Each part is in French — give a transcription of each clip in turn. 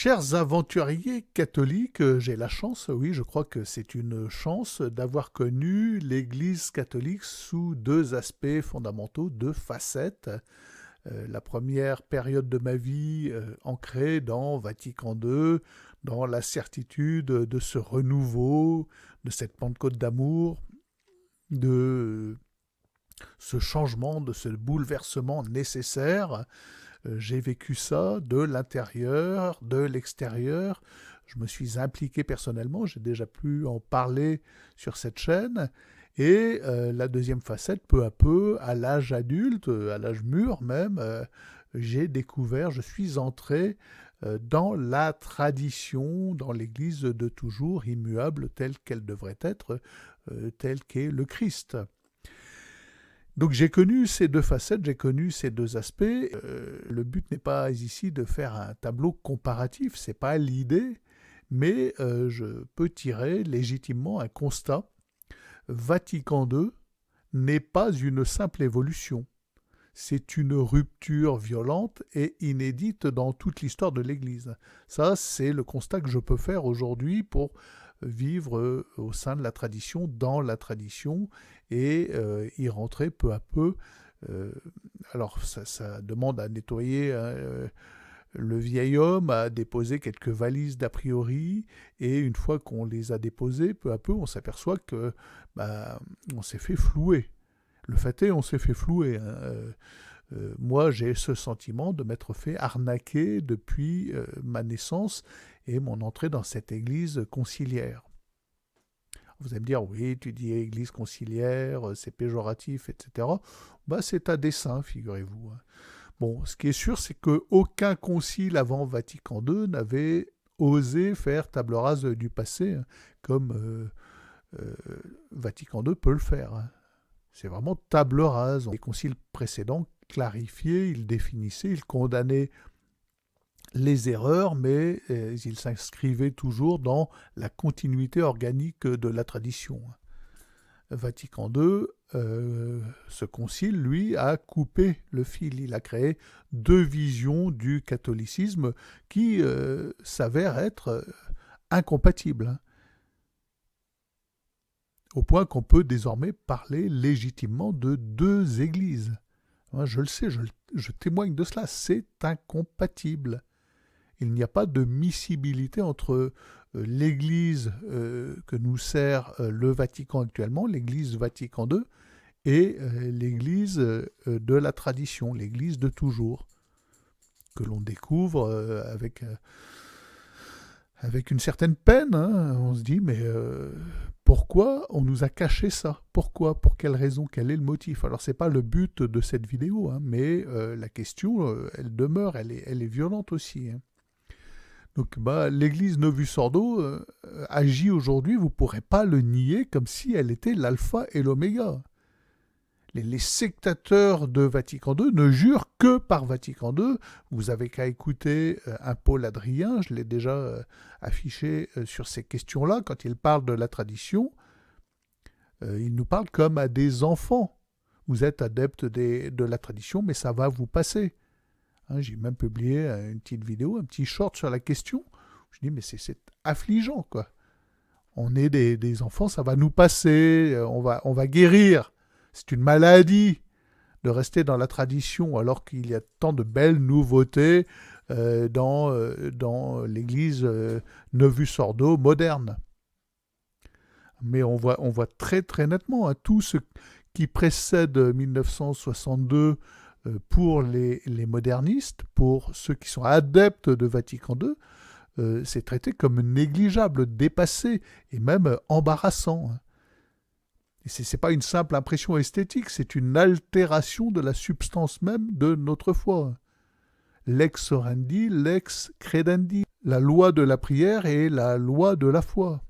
Chers aventuriers catholiques, j'ai la chance, oui, je crois que c'est une chance d'avoir connu l'Église catholique sous deux aspects fondamentaux, deux facettes. La première période de ma vie ancrée dans Vatican II, dans la certitude de ce renouveau, de cette Pentecôte d'amour, de ce changement, de ce bouleversement nécessaire. J'ai vécu ça de l'intérieur, de l'extérieur. Je me suis impliqué personnellement, j'ai déjà pu en parler sur cette chaîne. Et la deuxième facette, peu à peu, à l'âge adulte, à l'âge mûr même, j'ai découvert, je suis entré dans la tradition, dans l'Église de toujours, immuable, telle qu'elle devrait être, telle qu'est le Christ. Donc j'ai connu ces deux facettes, j'ai connu ces deux aspects. Le but n'est pas ici de faire un tableau comparatif, c'est pas l'idée, mais je peux tirer légitimement un constat. Vatican II n'est pas une simple évolution. C'est une rupture violente et inédite dans toute l'histoire de l'Église. Ça, c'est le constat que je peux faire aujourd'hui pour vivre au sein de la tradition, dans la tradition, et y rentrer peu à peu. Alors, ça demande à nettoyer le vieil homme, à déposer quelques valises d'a priori, et une fois qu'on les a déposées, peu à peu, on s'aperçoit que on s'est fait flouer. Le fait est, on s'est fait flouer. Moi, j'ai ce sentiment de m'être fait arnaquer depuis ma naissance et mon entrée dans cette église conciliaire. Vous allez me dire, oui, tu dis église conciliaire, c'est péjoratif, etc. C'est à dessein, figurez-vous. Bon, ce qui est sûr, c'est qu'aucun concile avant Vatican II n'avait osé faire table rase du passé, comme Vatican II peut le faire. C'est vraiment table rase. Les conciles précédents clarifiaient, ils définissaient, ils condamnaient les erreurs, mais ils s'inscrivaient toujours dans la continuité organique de la tradition. Vatican II, ce concile, lui, a coupé le fil. Il a créé deux visions du catholicisme qui s'avèrent être incompatibles. Au point qu'on peut désormais parler légitimement de deux églises. Je le sais, je témoigne de cela, c'est incompatible. Il n'y a pas de miscibilité entre l'Église que nous sert le Vatican actuellement, l'Église Vatican II, et l'Église de la tradition, l'Église de toujours, que l'on découvre avec une certaine peine. On se dit, mais pourquoi on nous a caché ça? Pourquoi? Pour quelle raison? Quel est le motif? Alors, ce n'est pas le but de cette vidéo, mais la question, elle demeure, elle est violente aussi. Donc, l'église Novus Ordo agit aujourd'hui, vous ne pourrez pas le nier, comme si elle était l'alpha et l'oméga. Les sectateurs de Vatican II ne jurent que par Vatican II. Vous avez qu'à écouter un Paul Adrien, je l'ai déjà affiché sur ces questions-là, quand il parle de la tradition, il nous parle comme à des enfants. Vous êtes adeptes de la tradition, mais ça va vous passer. J'ai même publié une petite vidéo, un petit short sur la question. Je dis, mais c'est affligeant, quoi. On est des enfants, ça va nous passer, on va guérir. C'est une maladie de rester dans la tradition alors qu'il y a tant de belles nouveautés dans l'église Novus Ordo moderne. Mais on voit très très nettement tout ce qui précède 1962 pour les modernistes, pour ceux qui sont adeptes de Vatican II, c'est traité comme négligeable, dépassé et même embarrassant. Et ce n'est pas une simple impression esthétique, c'est une altération de la substance même de notre foi. Lex orandi, lex credendi, la loi de la prière et la loi de la foi.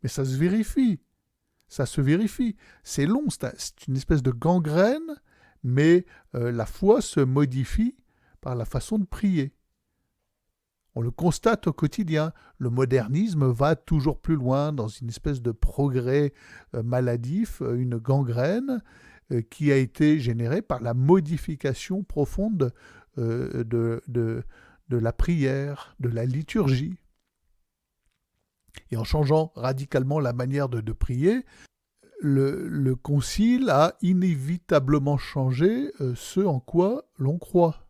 Mais ça se vérifie, C'est long, c'est une espèce de gangrène, mais la foi se modifie par la façon de prier. On le constate au quotidien. Le modernisme va toujours plus loin dans une espèce de progrès maladif, une gangrène qui a été générée par la modification profonde de de la prière, de la liturgie. Et en changeant radicalement la manière de prier, le concile a inévitablement changé ce en quoi l'on croit.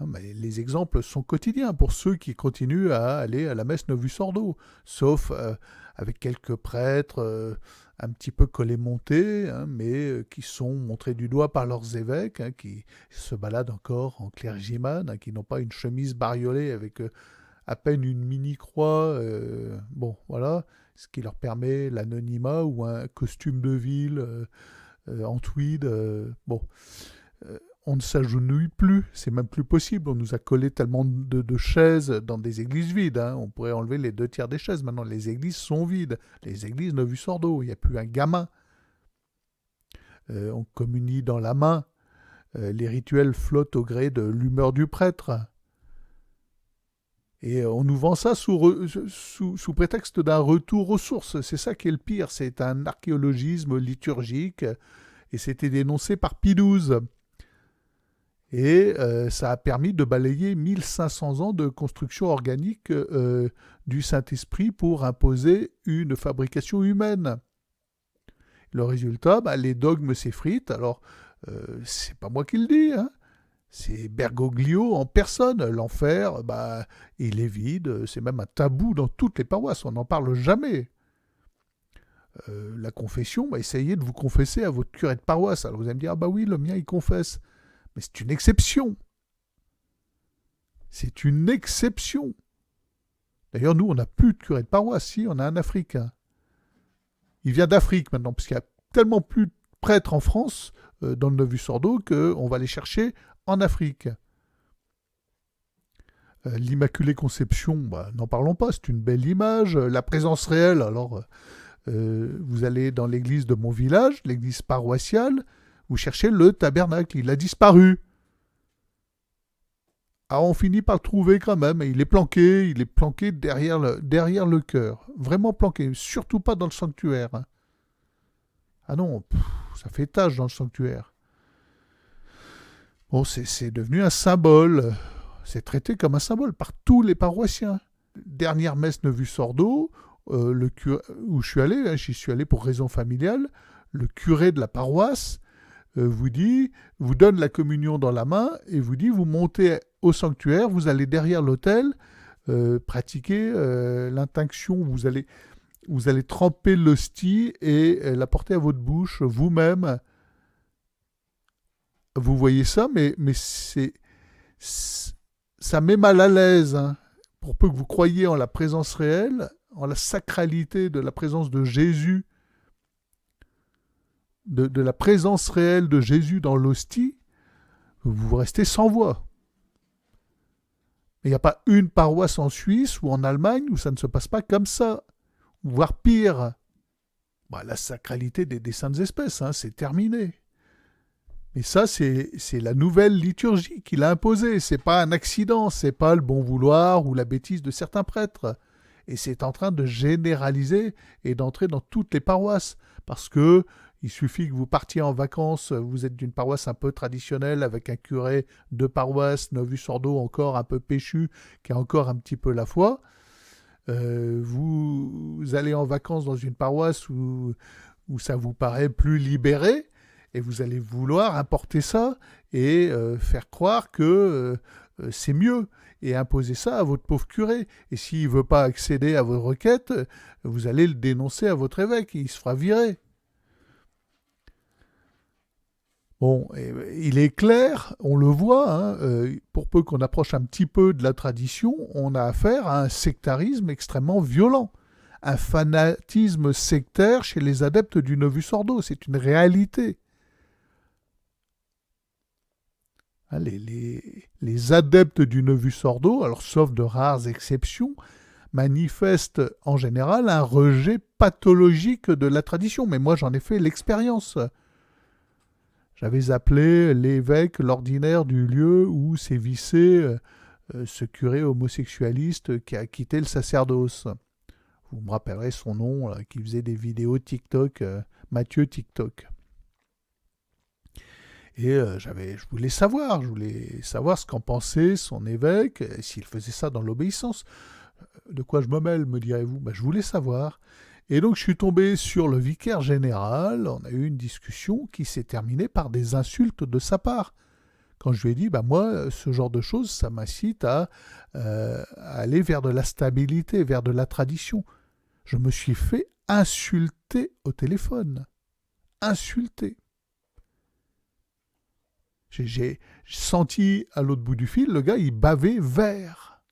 Mais les exemples sont quotidiens pour ceux qui continuent à aller à la messe Novus Ordo, sauf avec quelques prêtres un petit peu collés-montés, mais qui sont montrés du doigt par leurs évêques, qui se baladent encore en clergyman, qui n'ont pas une chemise bariolée avec à peine une mini-croix, bon, voilà, ce qui leur permet l'anonymat ou un costume de ville en tweed, bon. On ne s'agenouille plus, c'est même plus possible. On nous a collé tellement de chaises dans des églises vides. On pourrait enlever les 2 tiers des chaises. Maintenant, les églises sont vides. Les églises Novus Ordo, il n'y a plus un gamin. On communie dans la main. Les rituels flottent au gré de l'humeur du prêtre. Et on nous vend ça sous prétexte d'un retour aux sources. C'est ça qui est le pire. C'est un archéologisme liturgique. Et c'était dénoncé par Pie XII. Et ça a permis de balayer 1500 ans de construction organique du Saint-Esprit pour imposer une fabrication humaine. Le résultat, les dogmes s'effritent. Alors, c'est pas moi qui le dis, c'est Bergoglio en personne. L'enfer, il est vide. C'est même un tabou dans toutes les paroisses. On n'en parle jamais. La confession, essayez de vous confesser à votre curé de paroisse. Alors vous allez me dire, oui, le mien, il confesse. Mais c'est une exception. C'est une exception. D'ailleurs, nous, on n'a plus de curé de paroisse. Si, on a un Africain. Il vient d'Afrique maintenant, parce qu'il y a tellement plus de prêtres en France, dans le Novus Ordo, qu'on va les chercher en Afrique. L'Immaculée Conception, n'en parlons pas, c'est une belle image. La présence réelle, alors, vous allez dans l'église de mon village, l'église paroissiale, vous cherchez le tabernacle, il a disparu. Ah, on finit par le trouver quand même, et il est planqué derrière le chœur. Vraiment planqué, surtout pas dans le sanctuaire. Ah non, ça fait tâche dans le sanctuaire. Bon, c'est devenu un symbole. C'est traité comme un symbole par tous les paroissiens. Dernière messe Novus Ordo, où je suis allé, j'y suis allé pour raison familiale, le curé de la paroisse vous donne la communion dans la main et vous dit, vous montez au sanctuaire, vous allez derrière l'autel, pratiquer l'intinction, vous allez tremper l'hostie et la porter à votre bouche vous-même. Vous voyez ça, mais ça met mal à l'aise, pour peu que vous croyiez en la présence réelle, en la sacralité de la présence de Jésus, de la présence réelle de Jésus dans l'hostie, vous restez sans voix. Il n'y a pas une paroisse en Suisse ou en Allemagne où ça ne se passe pas comme ça, voire pire. La sacralité des saintes espèces, c'est terminé. Mais ça, c'est la nouvelle liturgie qu'il a imposée. C'est pas un accident, c'est pas le bon vouloir ou la bêtise de certains prêtres. Et c'est en train de généraliser et d'entrer dans toutes les paroisses, parce que il suffit que vous partiez en vacances, vous êtes d'une paroisse un peu traditionnelle, avec un curé de paroisse, Novus Ordo encore un peu péchu, qui a encore un petit peu la foi. Vous allez en vacances dans une paroisse où ça vous paraît plus libéré, et vous allez vouloir importer ça et faire croire que c'est mieux, et imposer ça à votre pauvre curé. Et s'il ne veut pas accéder à vos requêtes, vous allez le dénoncer à votre évêque, et il se fera virer. Bon, il est clair, on le voit, pour peu qu'on approche un petit peu de la tradition, on a affaire à un sectarisme extrêmement violent, un fanatisme sectaire chez les adeptes du Novus Ordo, c'est une réalité. Les adeptes du Novus Ordo, alors sauf de rares exceptions, manifestent en général un rejet pathologique de la tradition, mais moi j'en ai fait l'expérience. J'avais appelé l'évêque, l'ordinaire du lieu où sévissait ce curé homosexualiste qui a quitté le sacerdoce. Vous me rappellerez son nom, là, qui faisait des vidéos TikTok, Mathieu TikTok. Et je je voulais savoir ce qu'en pensait son évêque, s'il faisait ça dans l'obéissance. De quoi je me mêle, me direz-vous? Je voulais savoir. Et donc je suis tombé sur le vicaire général, on a eu une discussion qui s'est terminée par des insultes de sa part. Quand je lui ai dit, moi, ce genre de choses, ça m'incite à aller vers de la stabilité, vers de la tradition. Je me suis fait insulter au téléphone. Insulter. J'ai senti à l'autre bout du fil, le gars, il bavait vert.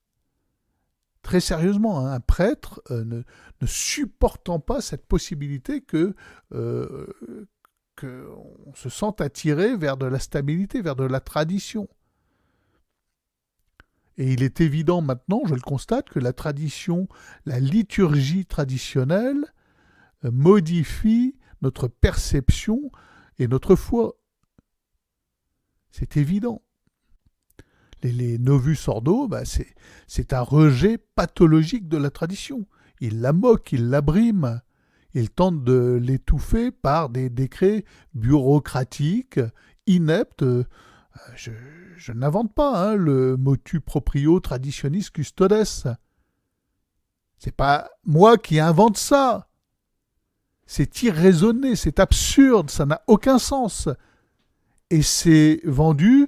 Très sérieusement, hein, un prêtre ne supportant pas cette possibilité qu'on se sente attiré vers de la stabilité, vers de la tradition. Et il est évident maintenant, je le constate, que la tradition, la liturgie traditionnelle modifie notre perception et notre foi. C'est évident. Les novus ordo, c'est un rejet pathologique de la tradition. Ils la moquent, ils la briment. Ils tentent de l'étouffer par des décrets bureaucratiques, ineptes. Je n'invente pas le motu proprio traditionis custodes. C'est pas moi qui invente ça. C'est irraisonné, c'est absurde, ça n'a aucun sens. Et c'est vendu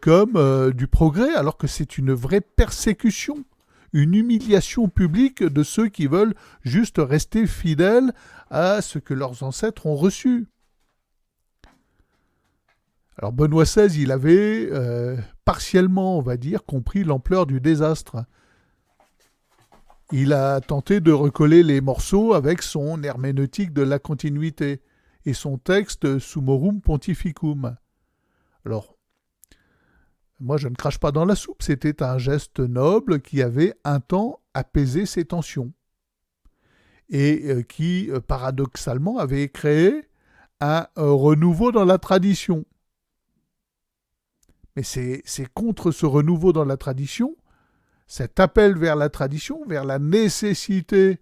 comme du progrès, alors que c'est une vraie persécution, une humiliation publique de ceux qui veulent juste rester fidèles à ce que leurs ancêtres ont reçu. Alors Benoît XVI, il avait partiellement, on va dire, compris l'ampleur du désastre. Il a tenté de recoller les morceaux avec son herméneutique de la continuité et son texte Summorum Pontificum. Alors, moi je ne crache pas dans la soupe, c'était un geste noble qui avait un temps apaisé ces tensions et qui, paradoxalement, avait créé un renouveau dans la tradition. Mais c'est contre ce renouveau dans la tradition, cet appel vers la tradition, vers la nécessité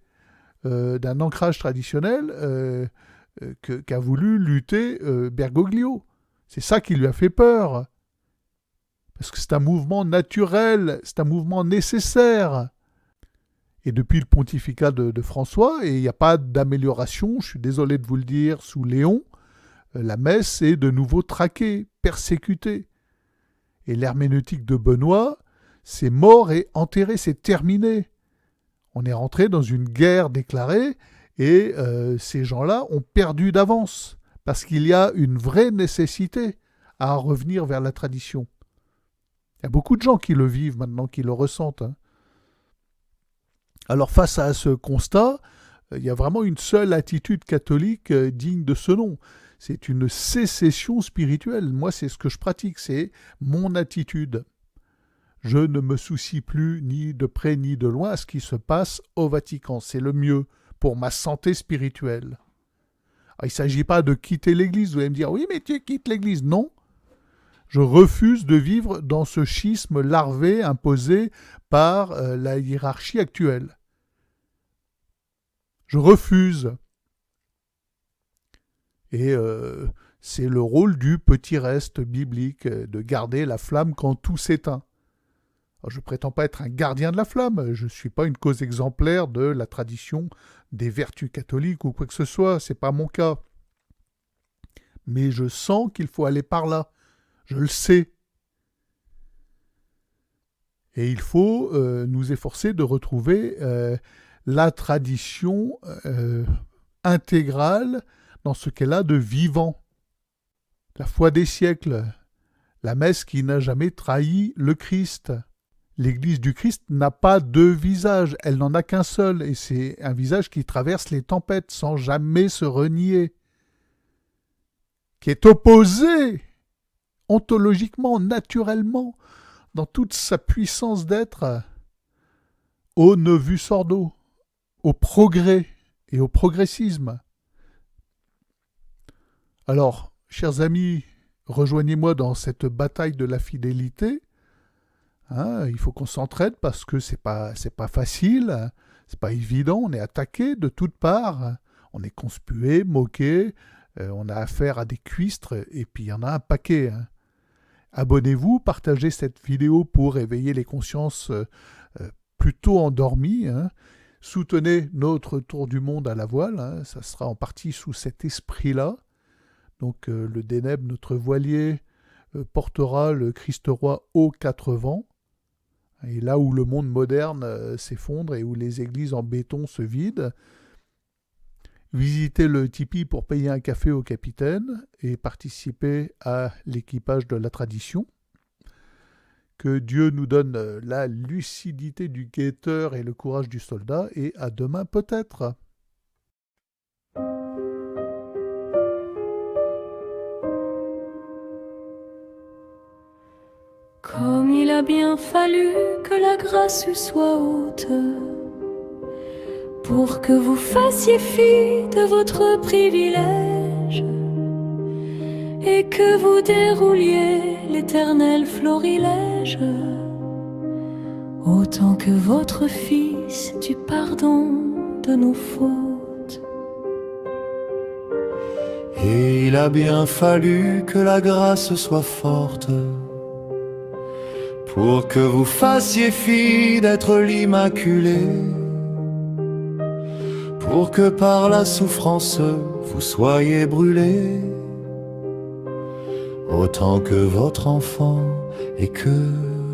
d'un ancrage traditionnel qu'a voulu lutter Bergoglio. C'est ça qui lui a fait peur. Parce que c'est un mouvement naturel, c'est un mouvement nécessaire. Et depuis le pontificat de François, et il n'y a pas d'amélioration, je suis désolé de vous le dire, sous Léon, la messe est de nouveau traquée, persécutée. Et l'herméneutique de Benoît, c'est mort et enterré, c'est terminé. On est rentré dans une guerre déclarée et ces gens-là ont perdu d'avance parce qu'il y a une vraie nécessité à revenir vers la tradition. Il y a beaucoup de gens qui le vivent maintenant, qui le ressentent. Alors face à ce constat, il y a vraiment une seule attitude catholique digne de ce nom. C'est une sécession spirituelle. Moi, c'est ce que je pratique, c'est mon attitude. Je ne me soucie plus ni de près ni de loin à ce qui se passe au Vatican. C'est le mieux pour ma santé spirituelle. Alors, il ne s'agit pas de quitter l'Église. Vous allez me dire, oui, mais tu quittes l'Église. Non. Je refuse de vivre dans ce schisme larvé imposé par la hiérarchie actuelle. Je refuse. Et c'est le rôle du petit reste biblique, de garder la flamme quand tout s'éteint. Alors, je ne prétends pas être un gardien de la flamme, je ne suis pas une cause exemplaire de la tradition des vertus catholiques ou quoi que ce soit, ce n'est pas mon cas. Mais je sens qu'il faut aller par là, je le sais. Et il faut nous efforcer de retrouver la tradition intégrale dans ce qu'elle a de vivant. La foi des siècles, la messe qui n'a jamais trahi le Christ. L'Église du Christ n'a pas deux visages, elle n'en a qu'un seul, et c'est un visage qui traverse les tempêtes sans jamais se renier, qui est opposé ontologiquement, naturellement, dans toute sa puissance d'être, au novus ordo, au progrès et au progressisme. Alors, chers amis, rejoignez-moi dans cette bataille de la fidélité. Il faut qu'on s'entraide parce que c'est pas facile, c'est pas évident, on est attaqué de toutes parts, on est conspué, moqué, On a affaire à des cuistres et puis il y en a un paquet, hein. Abonnez-vous, partagez cette vidéo pour éveiller les consciences plutôt endormies, hein. Soutenez notre tour du monde à la voile, hein. Ça sera en partie sous cet esprit-là. Donc le Deneb, notre voilier, portera le Christ-Roi aux quatre vents. Et là où le monde moderne s'effondre et où les églises en béton se vident, visitez le Tipeee pour payer un café au capitaine et participer à l'équipage de la tradition. Que Dieu nous donne la lucidité du guetteur et le courage du soldat, et à demain peut-être. Comme il a bien fallu que la grâce soit haute, pour que vous fassiez fi de votre privilège, et que vous dérouliez l'éternel florilège, autant que votre Fils du pardon de nos fautes. Et il a bien fallu que la grâce soit forte, pour que vous fassiez fi d'être l'Immaculé, pour que par la souffrance vous soyez brûlés, autant que votre enfant, et que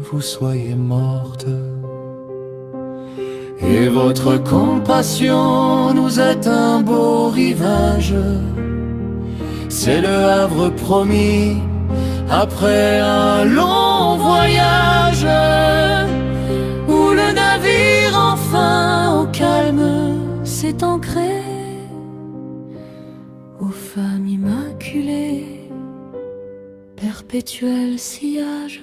vous soyez morte. Et votre compassion nous est un beau rivage, c'est le havre promis après un long voyage, où le navire enfin au calme s'est ancré, aux femmes immaculées, perpétuel sillage.